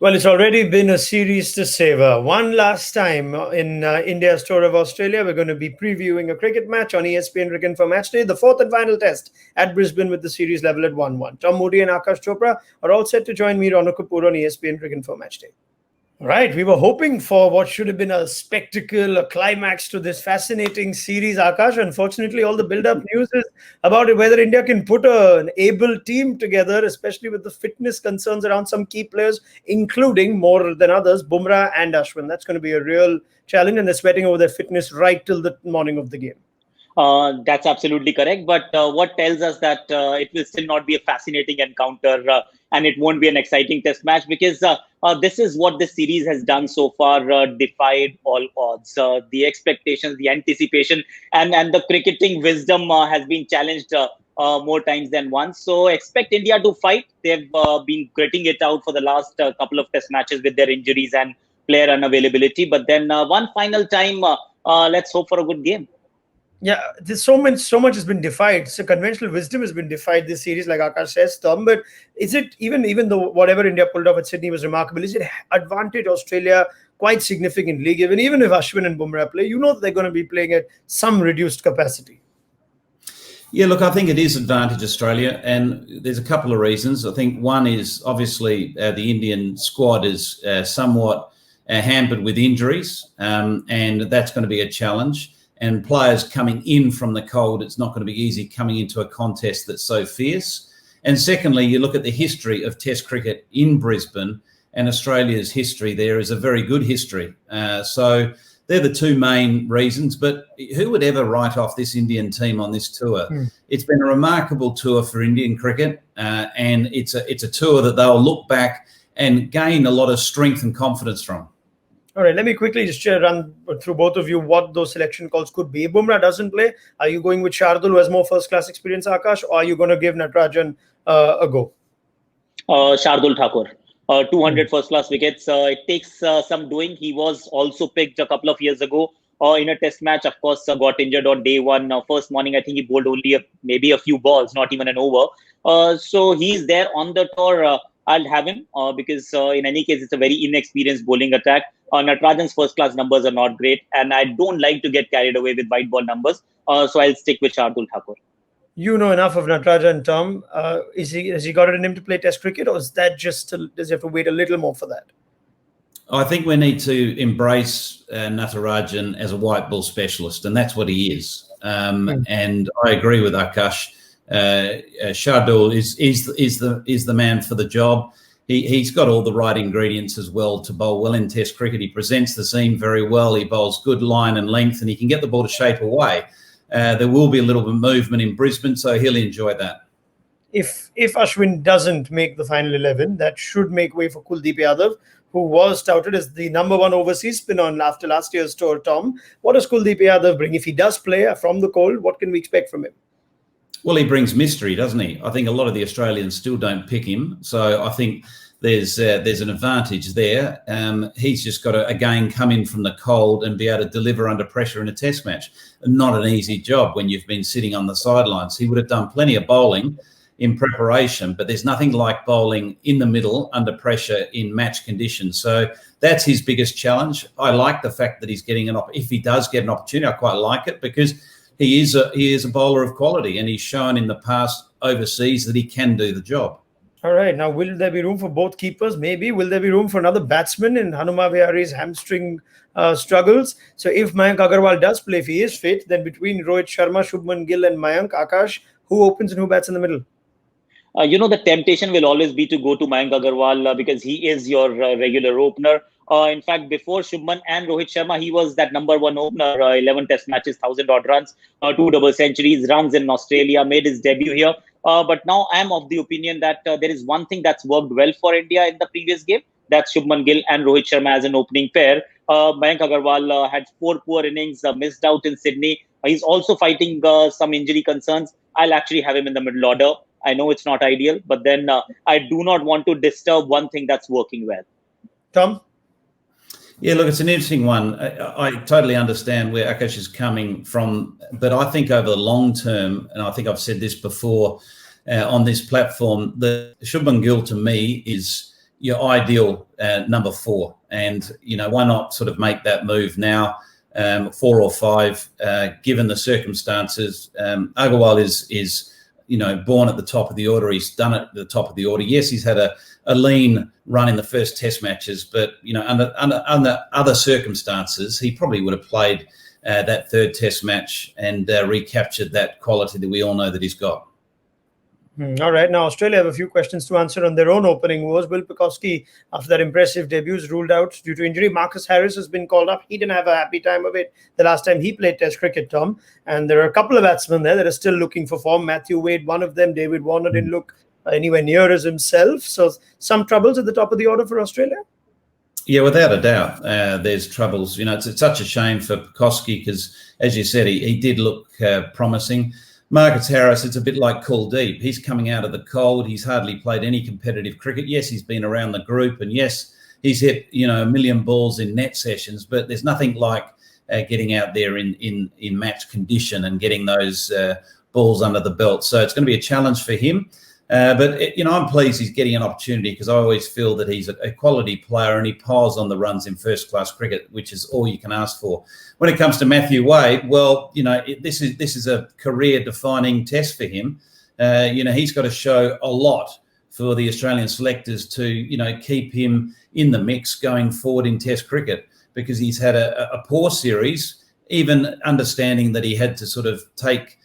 Well, it's already been a series to savor. One last time in India's tour of Australia, we're going to be previewing a cricket match on ESPN Cricket for Matchday, the fourth and final test at Brisbane with the series level at 1-1. Tom Moody and Akash Chopra are all set to join me, Ronak Kapoor, on ESPN Cricket for Matchday. Right, we were hoping for what should have been a spectacle, a climax to this fascinating series, Akash. Unfortunately, all the build-up news is about whether India can put an able team together, especially with the fitness concerns around some key players, including more than others, Bumrah and Ashwin. That's going to be a real challenge, and they're sweating over their fitness right till the morning of the game. That's absolutely correct. But what tells us that it will still not be a fascinating encounter and it won't be an exciting test match because this is what this series has done so far, defied all odds. The expectations, the anticipation, and the cricketing wisdom has been challenged more times than once. So expect India to fight. They've been gritting it out for the last couple of test matches with their injuries and player unavailability. But then one final time, let's hope for a good game. Yeah, there's so much has been defied. So conventional wisdom has been defied this series, like Akash says, Tom. But is it even though whatever India pulled off at Sydney was remarkable, is it advantage Australia quite significantly? Given even if Ashwin and Bumrah play, they're going to be playing at some reduced capacity. Yeah, look, I think it is advantage Australia, and there's a couple of reasons. I think one is obviously the Indian squad is somewhat hampered with injuries, and that's going to be a challenge. And players coming in from the cold, it's not going to be easy coming into a contest that's so fierce. And secondly, you look at the history of Test cricket in Brisbane, and Australia's history there is a very good history. So they're the two main reasons. But who would ever write off this Indian team on this tour? It's been a remarkable tour for Indian cricket, and it's a tour that they'll look back and gain a lot of strength and confidence from. All right, let me quickly just run through both of you what those selection calls could be. If Bumrah doesn't play, are you going with Shardul, who has more first-class experience, Akash, or are you going to give Natarajan a go? Shardul Thakur. 200 first-class wickets. It takes some doing. He was also picked a couple of years ago in a test match. Of course, got injured on day one. First morning, I think he bowled only maybe a few balls, not even an over. So he's there on the tour. I'll have him because in any case, it's a very inexperienced bowling attack. Natarajan's first-class numbers are not great, and I don't like to get carried away with white ball numbers. So I'll stick with Shardul Thakur. You know enough of Natarajan, Tom. Has he got it in him to play Test cricket, or is that just does he have to wait a little more for that? I think we need to embrace Natarajan as a white ball specialist, and that's what he is. And I agree with Akash. Shardul is the man for the job. He's got all the right ingredients as well to bowl well in Test cricket. He presents the seam very well. He bowls good line and length, and he can get the ball to shape away. There will be a little bit of movement in Brisbane, so he'll enjoy that. If Ashwin doesn't make the final 11, that should make way for Kuldeep Yadav, who was touted as the number one overseas spinner after last year's tour. Tom, what does Kuldeep Yadav bring? If he does play from the cold, what can we expect from him? Well, he brings mystery, doesn't he? I think a lot of the Australians still don't pick him. So I think there's an advantage there. He's just got to, again, come in from the cold and be able to deliver under pressure in a test match. Not an easy job when you've been sitting on the sidelines. He would have done plenty of bowling in preparation, but there's nothing like bowling in the middle under pressure in match conditions. So that's his biggest challenge. I like the fact that he's getting if he does get an opportunity, I quite like it because he is a bowler of quality, and he's shown in the past overseas that he can do the job. All right. Now, will there be room for both keepers? Maybe. Will there be room for another batsman in Hanuma Vihari's hamstring struggles? So if Mayank Agarwal does play, if he is fit, then between Rohit Sharma, Shubman Gill and Mayank, Akash, who opens and who bats in the middle? The temptation will always be to go to Mayank Agarwal because he is your regular opener. In fact, before Shubman and Rohit Sharma, he was that number one opener, 11 test matches, 1,000-odd runs, 2 double centuries, runs in Australia, made his debut here. But now I'm of the opinion that there is one thing that's worked well for India in the previous game. That's Shubman Gill and Rohit Sharma as an opening pair. Mayank Agarwal had 4 poor innings, missed out in Sydney. He's also fighting some injury concerns. I'll actually have him in the middle order. I know it's not ideal, but then I do not want to disturb one thing that's working well. Tom? Yeah, look, it's an interesting one. I totally understand where Akash is coming from, but I think over the long term, and I think I've said this before on this platform, the Shubman Gill to me is your ideal number 4. And, why not sort of make that move now, 4 or 5, given the circumstances. Agarwal is born at the top of the order. He's done it at the top of the order. Yes, he's had a lean run in the first test matches, but, under other circumstances, he probably would have played that third test match and recaptured that quality that we all know that he's got. All right. Now, Australia have a few questions to answer on their own opening woes. Will Pucovski, after that impressive debut, is ruled out due to injury. Marcus Harris has been called up. He didn't have a happy time of it the last time he played Test cricket, Tom. And there are a couple of batsmen there that are still looking for form. Matthew Wade, one of them. David Warner didn't look anywhere near as himself. So some troubles at the top of the order for Australia? Yeah, without a doubt, there's troubles. It's such a shame for Pucovski because, as you said, he did look promising. Marcus Harris, it's a bit like Kuldeep. He's coming out of the cold. He's hardly played any competitive cricket. Yes, he's been around the group, and yes, he's hit a million balls in net sessions. But there's nothing like getting out there in match condition and getting those balls under the belt. So it's going to be a challenge for him. But I'm pleased he's getting an opportunity because I always feel that he's a quality player and he piles on the runs in first-class cricket, which is all you can ask for. When it comes to Matthew Wade, well, this is a career-defining test for him. He's got to show a lot for the Australian selectors to, keep him in the mix going forward in Test cricket because he's had a poor series, even understanding that he had to sort of take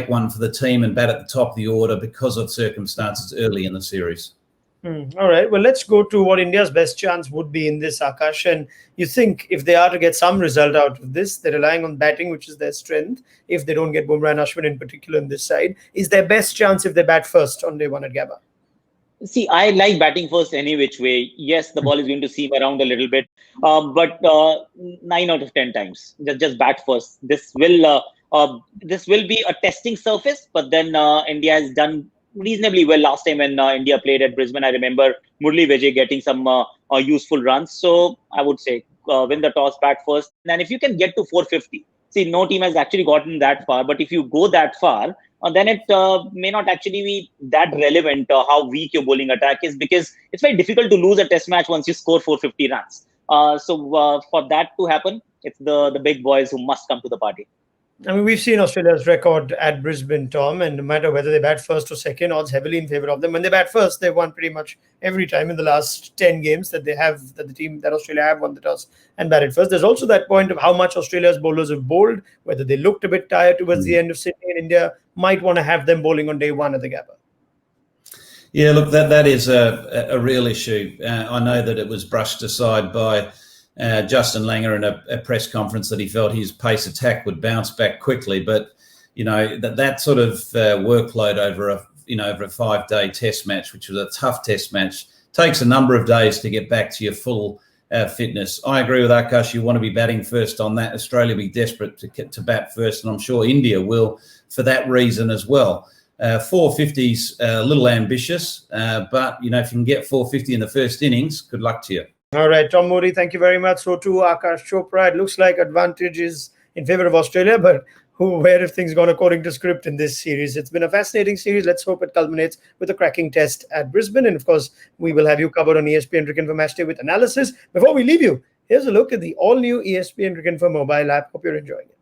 one for the team and bat at the top of the order because of circumstances early in the series. All right. Well, let's go to what India's best chance would be in this, Akash. And you think if they are to get some result out of this, they're relying on batting, which is their strength. If they don't get Bumrah and Ashwin in particular in this side, is their best chance if they bat first on day 1 at Gabba? See, I like batting first any which way. Yes, the ball is going to seam around a little bit, but 9 out of 10 times, just bat first. This will be a testing surface, but then India has done reasonably well last time when India played at Brisbane. I remember Murli Vijay getting some useful runs. So I would say win the toss, bat first. And if you can get to 450, see, no team has actually gotten that far. But if you go that far, then it may not actually be that relevant how weak your bowling attack is because it's very difficult to lose a test match once you score 450 runs. So for that to happen, it's the big boys who must come to the party. I mean, we've seen Australia's record at Brisbane, Tom, and no matter whether they bat first or second, odds heavily in favour of them. When they bat first, they've won pretty much every time in the last 10 games that Australia have won the toss and batted first. There's also that point of how much Australia's bowlers have bowled, whether they looked a bit tired towards the end of Sydney, and India might want to have them bowling on day 1 at the Gabba. Yeah, look, that is a real issue. I know that it was brushed aside by Justin Langer in a press conference that he felt his pace attack would bounce back quickly, but that sort of workload over a 5-day test match, which was a tough test match, takes a number of days to get back to your full fitness. I agree with Akash. You want to be batting first on that. Australia will be desperate to bat first, and I'm sure India will for that reason as well. 450's a little ambitious, but if you can get 450 in the first innings, good luck to you. All right, Tom Modi, thank you very much. So too, Akash Chopra. It looks like advantage is in favor of Australia, but where have things gone according to script in this series? It's been a fascinating series. Let's hope it culminates with a cracking test at Brisbane. And of course, we will have you covered on ESPN Cricket for Matchday with analysis. Before we leave you, here's a look at the all-new ESPN Cricket for mobile app. Hope you're enjoying it.